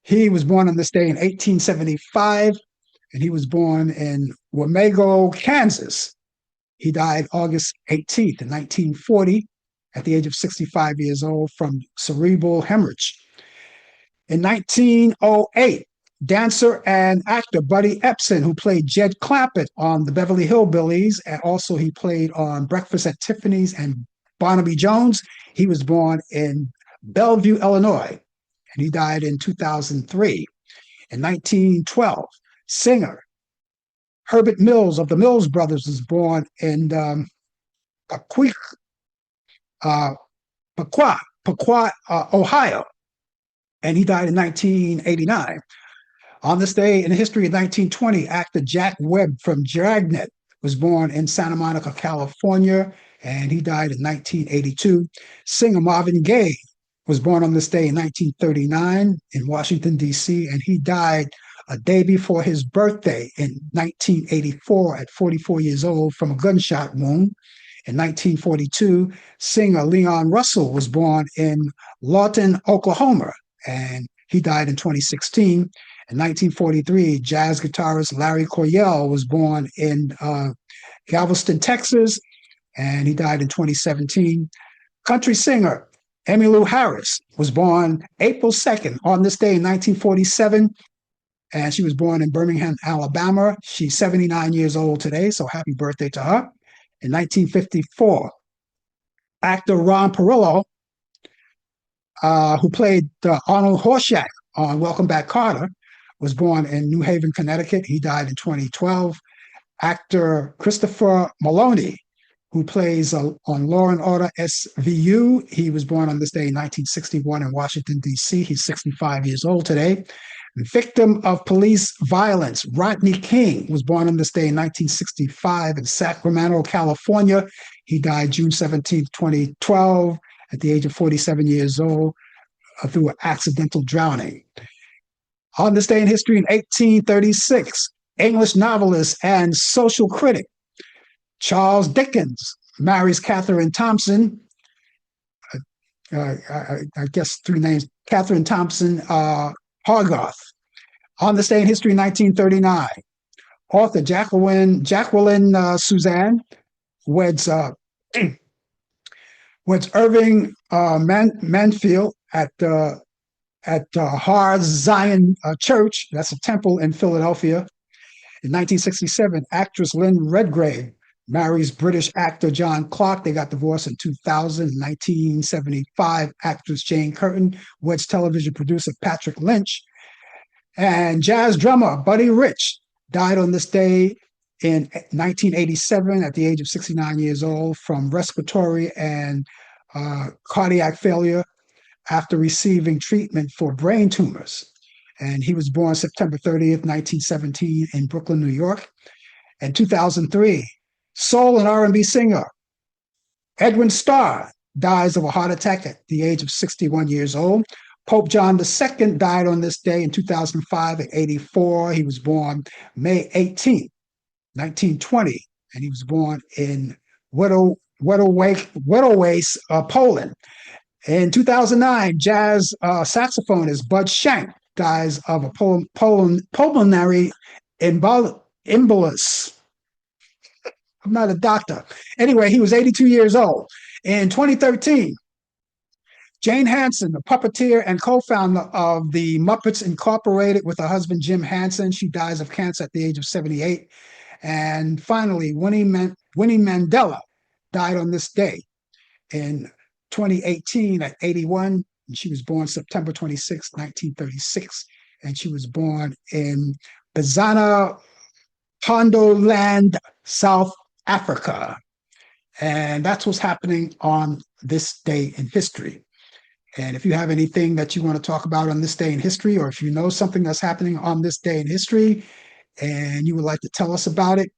He was born on this day in 1875, and he was born in Wamego, Kansas. He died August 18th, 1940, at the age of 65 years old from cerebral hemorrhage. In 1908, dancer and actor Buddy Epson, who played Jed Clampett on the Beverly Hillbillies, and also he played on Breakfast at Tiffany's and Barnaby Jones. He was born in Bellevue, Illinois, and he died in 2003. In 1912, singer Herbert Mills of the Mills Brothers was born in Pequea, Ohio, and he died in 1989. On this day in the history of 1920, actor Jack Webb from Dragnet was born in Santa Monica, California, and he died in 1982. Singer Marvin Gaye was born on this day in 1939 in Washington, D.C., and he died a day before his birthday in 1984 at 44 years old from a gunshot wound. In 1942, singer Leon Russell was born in Lawton, Oklahoma, and he died in 2016. In 1943, jazz guitarist Larry Coryell was born in Galveston, Texas, and he died in 2017. Country singer Emmylou Harris was born April 2nd on this day in 1947, and she was born in Birmingham, Alabama. She's 79 years old today, so happy birthday to her. In 1954, actor Ron Perillo, who played Arnold Horshack on Welcome Back, Kotter, was born in New Haven, Connecticut. He died in 2012. Actor Christopher Maloney, who plays on Law and Order SVU, he was born on this day in 1961 in Washington, D.C. He's 65 years old today. Victim of police violence, Rodney King was born on this day in 1965 in Sacramento, California. He died June 17, 2012, at the age of 47 years old through an accidental drowning. On this day in history in 1836, English novelist and social critic Charles Dickens marries Catherine Thompson. I guess 3 names, Catherine Thompson Hogarth. On this day in history in 1939, author Jacqueline Suzanne weds Irving Manfield at Har Zion Church. That's a temple in Philadelphia. In 1967, actress Lynn Redgrave marries British actor John Clark. They got divorced in 2000. In 1975, actress Jane Curtin weds television producer Patrick Lynch. And jazz drummer Buddy Rich died on this day in 1987 at the age of 69 years old from respiratory and cardiac failure after receiving treatment for brain tumors. And he was born September 30th, 1917 in Brooklyn, New York. In 2003, soul and R&B singer Edwin Starr dies of a heart attack at the age of 61 years old. Pope John II died on this day in 2005 at 84. He was born May 18, 1920, and he was born in Wadowice, Poland. In 2009, jazz saxophonist Bud Shank dies of a pulmonary embolus. I'm not a doctor. Anyway, he was 82 years old. In 2013, Jane Henson, the puppeteer and co-founder of the Muppets Incorporated with her husband Jim Henson, she dies of cancer at the age of 78. And finally, Winnie Mandela died on this day in 2018 at 81. And she was born September 26, 1936. And she was born in Bizana, Pondoland, South Africa. And that's what's happening on this day in history. And if you have anything that you want to talk about on this day in history, or if you know something that's happening on this day in history and you would like to tell us about it,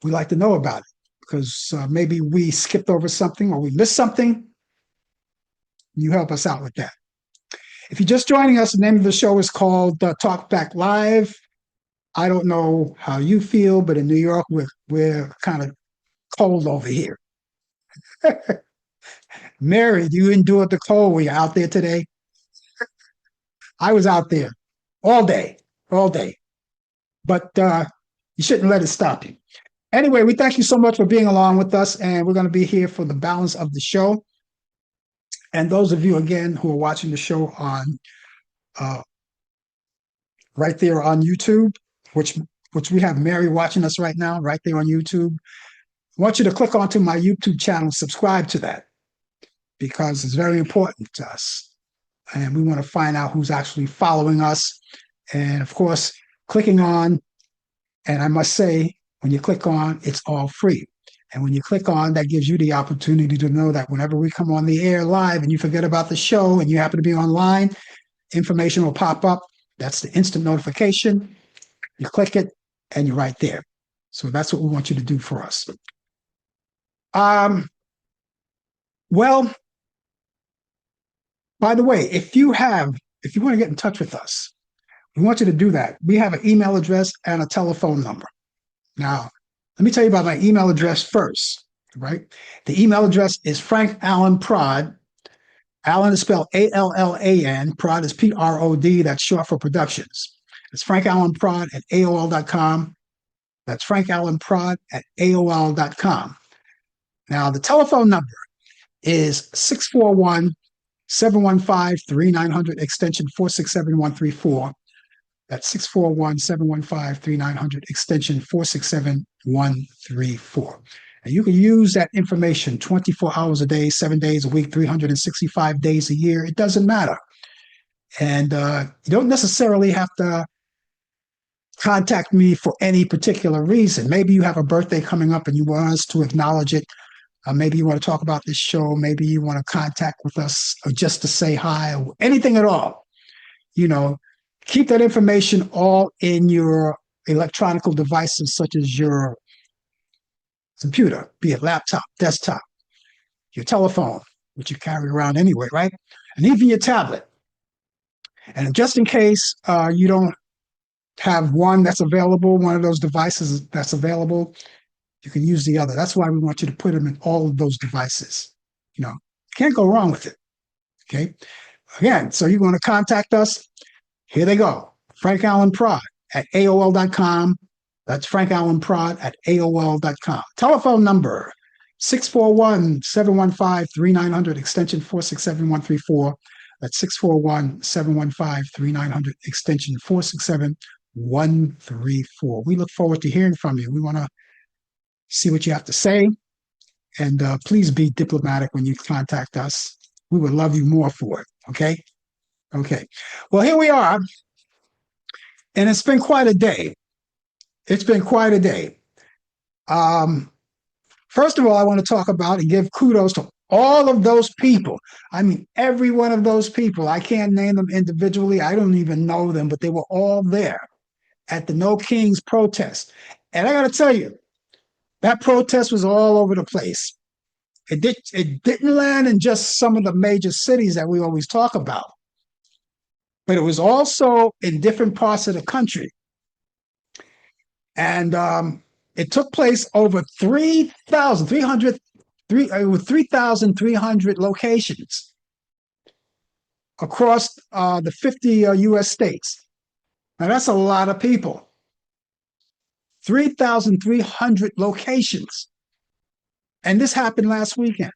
we'd like to know about it, because maybe we skipped over something or we missed something. You help us out with that. If you're just joining us, the name of the show is called Talk Back Live. I don't know how you feel, but in New York, we're kind of cold over here. Mary, do you endure the cold? Were you out there today? I was out there all day. But you shouldn't let it stop you. Anyway, we thank you so much for being along with us, and we're going to be here for the balance of the show. And those of you, again, who are watching the show on right there on YouTube, which we have Mary watching us right now, right there on YouTube. I want you to click onto my YouTube channel, subscribe to that, because it's very important to us. And we want to find out who's actually following us. And of course, clicking on, and I must say, when you click on, it's all free. And when you click on, that gives you the opportunity to know that whenever we come on the air live and you forget about the show and you happen to be online, information will pop up. That's the instant notification. You click it and you're right there. So that's what we want you to do for us. Well, by the way, if you want to get in touch with us, we want you to do that. We have an email address and a telephone number. Now, let me tell you about my email address first, right? The email address is Frank Allan Prod. Allan is spelled Allan. Prod is Prod. That's short for productions. It's Frank Allan Prod at AOL.com. That's Frank Allan Prod at AOL.com. Now, the telephone number is 641-715-3900, extension 467134. That's 641-715-3900, extension 467134. And you can use that information 24 hours a day, 7 days a week, 365 days a year. It doesn't matter. And you don't necessarily have to contact me for any particular reason. Maybe you have a birthday coming up and you want us to acknowledge it. Maybe you want to talk about this show. Maybe you want to contact with us or just to say hi or anything at all. Keep that information all in your electronic devices, such as your computer, be it laptop, desktop, your telephone, which you carry around anyway, right? And even your tablet. And just in case you don't have one that's available, one of those devices that's available, you can use the other. That's why we want you to put them in all of those devices. You can't go wrong with it. Okay. Again, so you want to contact us. Here they go. Frank Allan Prod at AOL.com. That's Frank Allan Prod at AOL.com. Telephone number 641-715-3900, extension 467134. That's 641-715-3900, extension 467134. We look forward to hearing from you. We want to see what you have to say. And please be diplomatic when you contact us. We would love you more for it. Okay? Okay. Well, here we are. And it's been quite a day. First of all, I want to talk about and give kudos to all of those people. I mean, every one of those people. I can't name them individually. I don't even know them, but they were all there at the No Kings protest. And I got to tell you, that protest was all over the place. It didn't land in just some of the major cities that we always talk about, but it was also in different parts of the country. And it took place over 3,300 locations across the 50 U.S. states. Now, that's a lot of people. 3,300 locations. And this happened last weekend.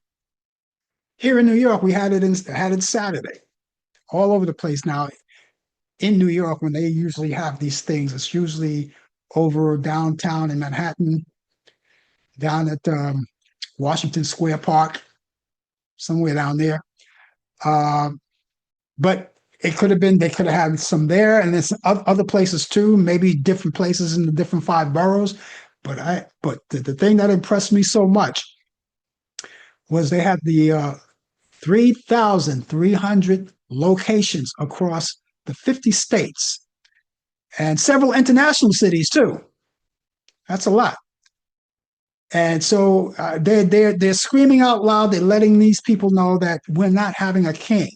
Here in New York, we had it Saturday. All over the place now. In New York, when they usually have these things, it's usually over downtown in Manhattan, down at Washington Square Park, somewhere down there. But it could have been, they could have had some there, and there's other places too, maybe different places in the different 5 boroughs. But the thing that impressed me so much was they had the 3,300 locations across the 50 states and several international cities too. That's a lot. And so they're screaming out loud. They're letting these people know that we're not having a king.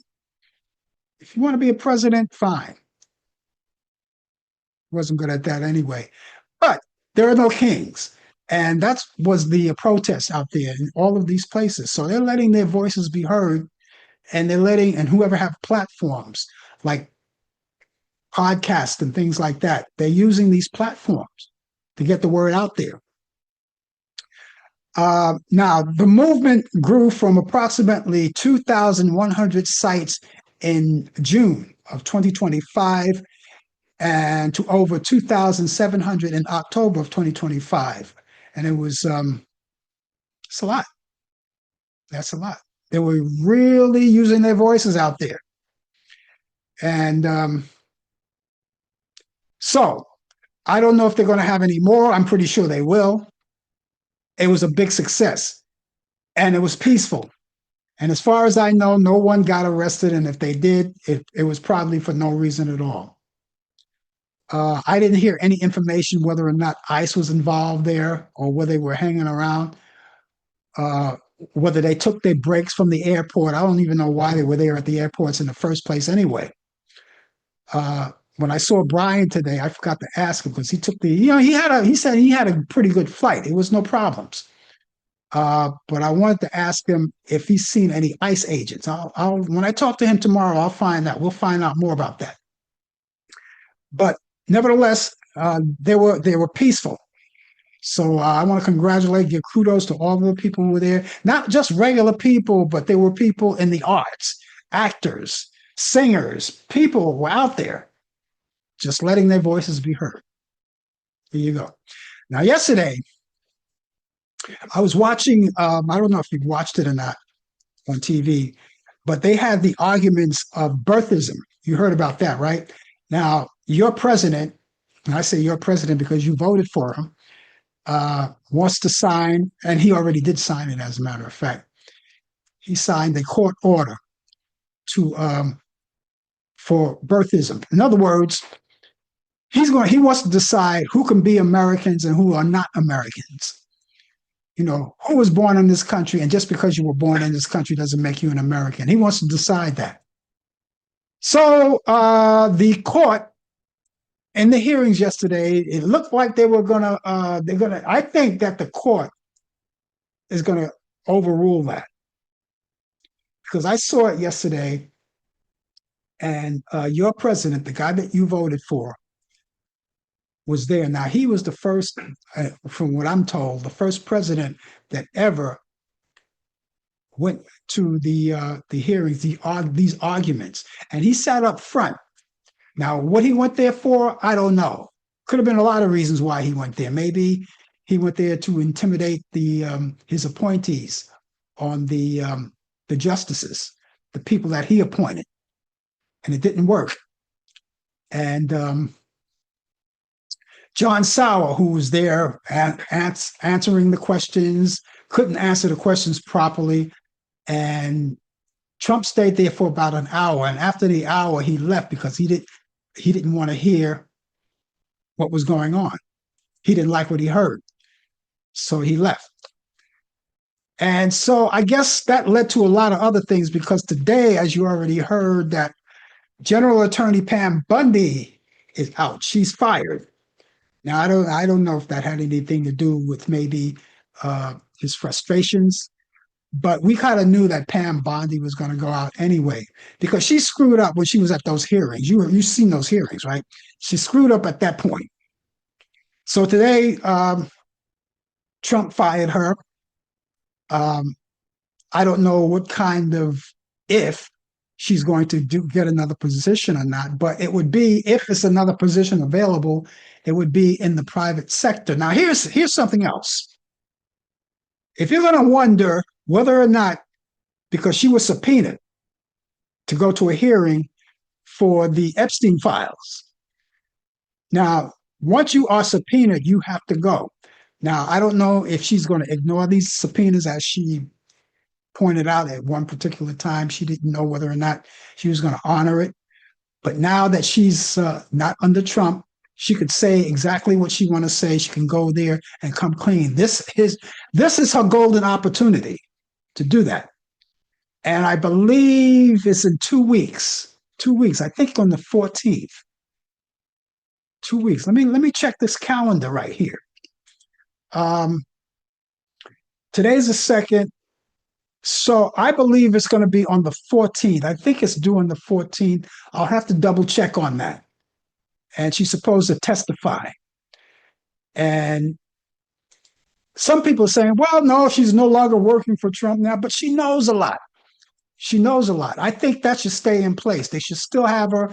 If you want to be a president, fine. Wasn't good at that anyway. But there are no kings. And that was the protest out there in all of these places. So they're letting their voices be heard, and and whoever have platforms like podcasts and things like that, they're using these platforms to get the word out there. Now, the movement grew from approximately 2,100 sites in June of 2025 and to over 2,700 in October of 2025. And it was, it's a lot. That's a lot. They were really using their voices out there. And so I don't know if they're going to have any more. I'm pretty sure they will. It was a big success, and it was peaceful. And as far as I know, no one got arrested. And if they did, it was probably for no reason at all. I didn't hear any information whether or not ICE was involved there or whether they were hanging around, whether they took their breaks from the airport. I don't even know why they were there at the airports in the first place anyway. When I saw Brian today, I forgot to ask him because he took he said he had a pretty good flight. It was no problems. But I wanted to ask him if he's seen any ICE agents. When I talk to him tomorrow, I'll find out. We'll find out more about that. But nevertheless, they were peaceful. So I want to congratulate, give kudos to all the people who were there. Not just regular people, but they were people in the arts, actors, singers, people who were out there just letting their voices be heard. There you go. Now, yesterday, I was watching, I don't know if you've watched it or not on TV, but they had the arguments of birthism. You heard about that, right? Now, your president, and I say your president because you voted for him, wants to sign, and he already did sign it, as a matter of fact. He signed a court order for birthism. In other words, he wants to decide who can be Americans and who are not Americans. You know, who was born in this country, and just because you were born in this country doesn't make you an American. He wants to decide that. So the court, in the hearings yesterday, it looked like I think that the court is going to overrule that. Because I saw it yesterday, and your president, the guy that you voted for, was there. Now, he was the first, from what I'm told, the first president that ever went to the hearings, these arguments, and he sat up front. Now, what he went there for, I don't know. Could have been a lot of reasons why he went there. Maybe he went there to intimidate his appointees on the justices, the people that he appointed, and it didn't work. And John Sauer, who was there answering the questions, couldn't answer the questions properly. And Trump stayed there for about an hour. And after the hour, he left because he didn't want to hear what was going on. He didn't like what he heard. So he left. And so I guess that led to a lot of other things, because today, as you already heard, that General Attorney Pam Bundy is out. She's fired. Now, I don't know if that had anything to do with maybe his frustrations, but we kind of knew that Pam Bondi was going to go out anyway, because she screwed up when she was at those hearings. You've seen those hearings, right? She screwed up at that point. So today, Trump fired her. Um, I don't know what kind of if she's going to get another position or not, but it would be if it's another position available, it would be in the private sector. Now, here's something else. If you're going to wonder whether or not, because she was subpoenaed to go to a hearing for the Epstein files. Now, once you are subpoenaed, you have to go. Now, I don't know if she's going to ignore these subpoenas, as she pointed out at one particular time. She didn't know whether or not she was going to honor it. But now that she's not under Trump, she could say exactly what she want to say. She can go there and come clean. This is her golden opportunity to do that. And I believe it's in 2 weeks. 2 weeks. I think on the 14th. 2 weeks. Let me check this calendar right here. Today's the 2nd. So I believe it's going to be on the 14th. I think it's due on the 14th. I'll have to double check on that. And she's supposed to testify. And some people are saying, well, no, she's no longer working for Trump now, but she knows a lot. She knows a lot. I think that should stay in place. They should still have her.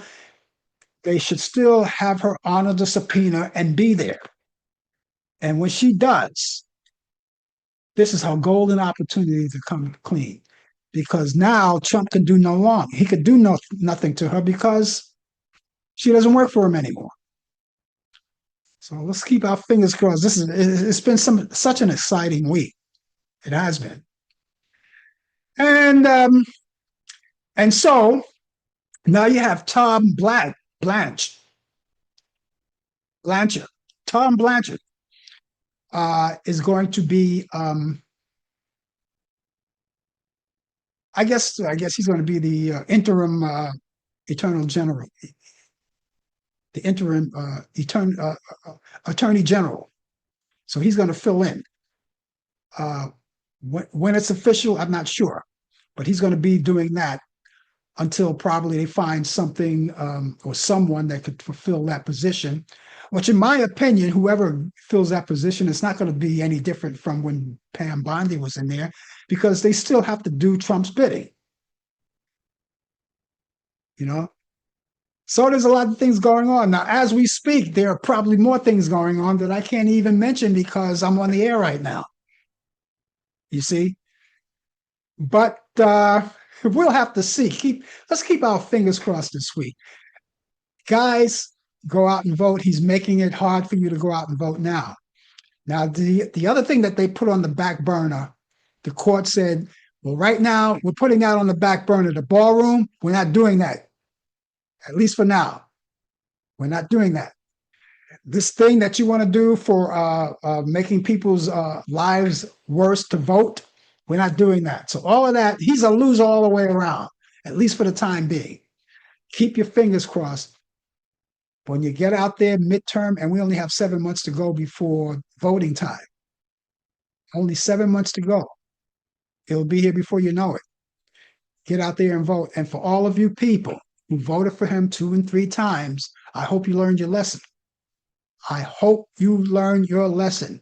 They should still have her honor the subpoena and be there. And when she does, this is her golden opportunity to come clean, because now Trump can do no wrong. He could do nothing to her because she doesn't work for him anymore. So let's keep our fingers crossed. It's been such an exciting week. It has been. And so now you have Tom Blanchard. Tom Blanchard is going to be, I guess he's going to be the interim attorney general. The interim attorney general. So he's going to fill in. When it's official, I'm not sure, but he's going to be doing that until probably they find something or someone that could fulfill that position, which in my opinion, whoever fills that position, it's not going to be any different from when Pam Bondi was in there, because they still have to do Trump's bidding. You know? So there's a lot of things going on. Now, as we speak, there are probably more things going on that I can't even mention because I'm on the air right now. You see? But we'll have to see. Let's keep our fingers crossed this week. Guys, go out and vote. He's making it hard for you to go out and vote now. Now, the other thing that they put on the back burner, the court said, well, right now, we're putting that on the back burner. The ballroom, we're not doing that. At least for now. We're not doing that. This thing that you want to do for making people's lives worse to vote, we're not doing that. So all of that, he's a loser all the way around, at least for the time being. Keep your fingers crossed. When you get out there midterm, and we only have 7 months to go before voting time. Only 7 months to go. It'll be here before you know it. Get out there and vote. And for all of you people who voted for him 2 and 3 times, I hope you learned your lesson. I hope you learned your lesson.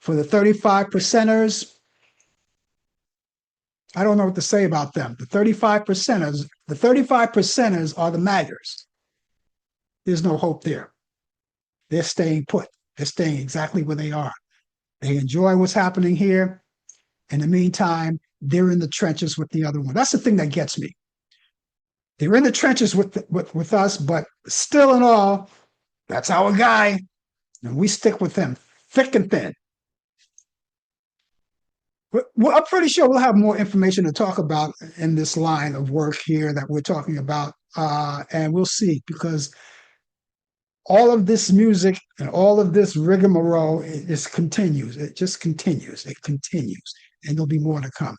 For the 35 percenters, I don't know what to say about them. The 35 percenters are the maggers. There's no hope there. They're staying put. They're staying exactly where they are. They enjoy what's happening here. In the meantime, they're in the trenches with the other one. That's the thing that gets me. They're in the trenches with us, but still in all, that's our guy. And we stick with him, thick and thin. Well, I'm pretty sure we'll have more information to talk about in this line of work here that we're talking about. And we'll see, because all of this music and all of this rigmarole, it just continues. It just continues. It continues. And there'll be more to come.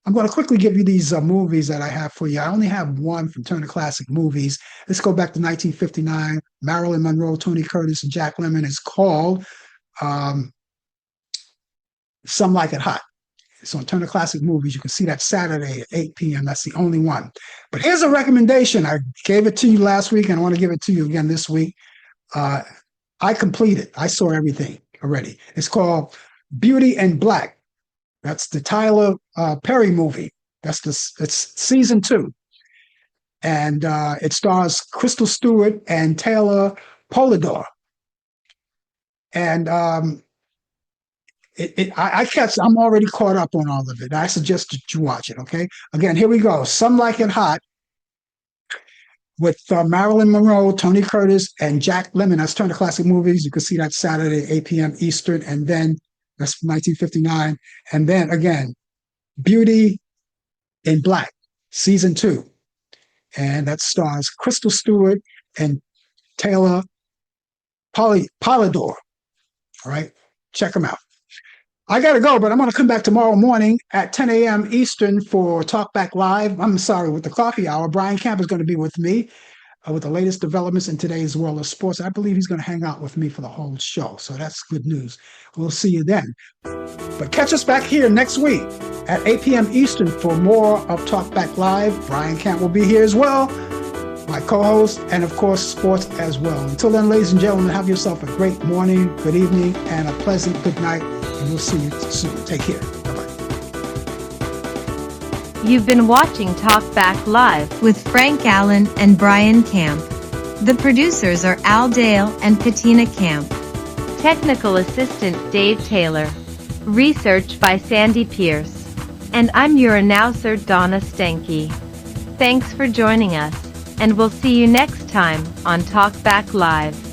I'm going to quickly give you these movies that I have for you. I only have one from Turner Classic Movies. Let's go back to 1959. Marilyn Monroe, Tony Curtis, and Jack Lemmon. It's called Some Like It Hot. It's on Turner Classic Movies. You can see that Saturday at 8 p.m. That's the only one. But here's a recommendation. I gave it to you last week, and I want to give it to you again this week. I completed. I saw everything already. It's called Beauty and Black. That's the Tyler Perry movie. It's season 2, and it stars Crystal Stewart and Taylor Polidor. And I'm already caught up on all of it. I suggest that you watch it. Okay. Again, here we go. Some Like It Hot with Marilyn Monroe, Tony Curtis, and Jack Lemmon. That's Turner Classic Movies. You can see that Saturday, 8 p.m. Eastern, and then that's 1959. And then again, Beauty in Black, season 2, and that stars Crystal Stewart and Taylor Polidor. All right, check them out. I got to go, but I'm going to come back tomorrow morning at 10 a.m. Eastern for Talk Back Live. I'm sorry, with the coffee hour. Brian Camp is going to be with me with the latest developments in today's world of sports. I believe he's going to hang out with me for the whole show, so that's good news. We'll see you then. But catch us back here next week at 8 p.m. Eastern for more of Talk Back Live. Brian Camp will be here as well, my co-host, and of course, sports as well. Until then, ladies and gentlemen, have yourself a great morning, good evening, and a pleasant good night. And we'll see you soon. Take care. Bye-bye. You've been watching Talk Back Live with Frank Allan and Brian Camp. The producers are Al Dale and Patina Camp. Technical assistant Dave Taylor. Research by Sandy Pierce. And I'm your announcer Donna Stenke. Thanks for joining us, and we'll see you next time on Talk Back Live.